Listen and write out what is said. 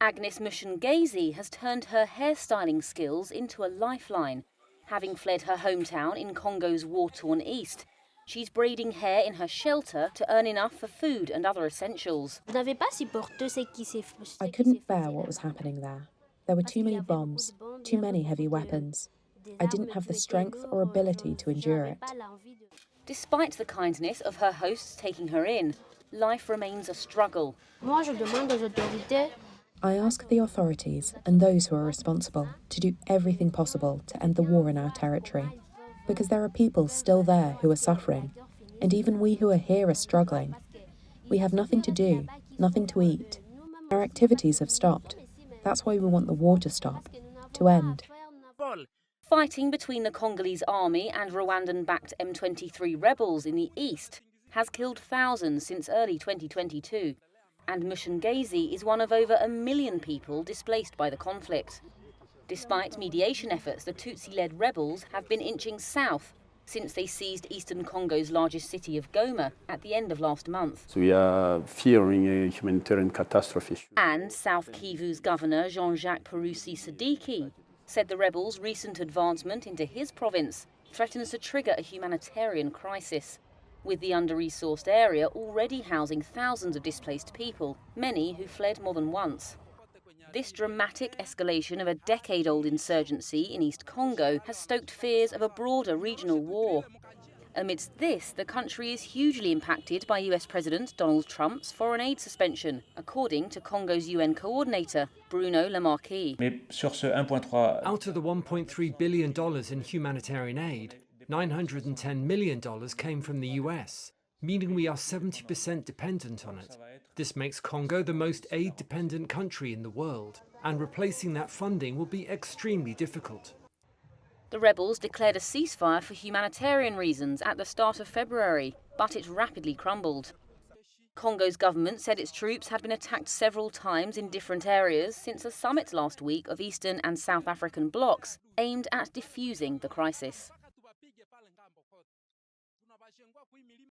Agnes Mushengezi has turned her hairstyling skills into a lifeline. Having fled her hometown in Congo's war-torn east, she's braiding hair in her shelter to earn enough for food and other essentials. I couldn't bear what was happening there. There were too many bombs, too many heavy weapons. I didn't have the strength or ability to endure it. Despite the kindness of her hosts taking her in, life remains a struggle. I ask the authorities and those who are responsible to do everything possible to end the war in our territory, because there are people still there who are suffering, and even we who are here are struggling. We have nothing to do, nothing to eat. Our activities have stopped. That's why we want the war to stop, to end. Fighting between the Congolese army and Rwandan-backed M23 rebels in the east has killed thousands since early 2022, and Mushengezi is one of over 1 million people displaced by the conflict. Despite mediation efforts, the Tutsi-led rebels have been inching south since they seized eastern Congo's largest city of Goma at the end of last month. So we are fearing a humanitarian catastrophe. And South Kivu's governor, Jean-Jacques Purusi-Siddiqui, said the rebels' recent advancement into his province threatens to trigger a humanitarian crisis, with the under-resourced area already housing thousands of displaced people, many who fled more than once. This dramatic escalation of a decade-old insurgency in East Congo has stoked fears of a broader regional war. Amidst this, the country is hugely impacted by US President Donald Trump's foreign aid suspension, according to Congo's UN coordinator, Bruno Lemarquis. Out of the $1.3 billion in humanitarian aid, $910 million came from the US, meaning we are 70% dependent on it. This makes Congo the most aid-dependent country in the world, and replacing that funding will be extremely difficult. The rebels declared a ceasefire for humanitarian reasons at the start of February, but it rapidly crumbled. Congo's government said its troops had been attacked several times in different areas since a summit last week of Eastern and South African blocs aimed at defusing the crisis.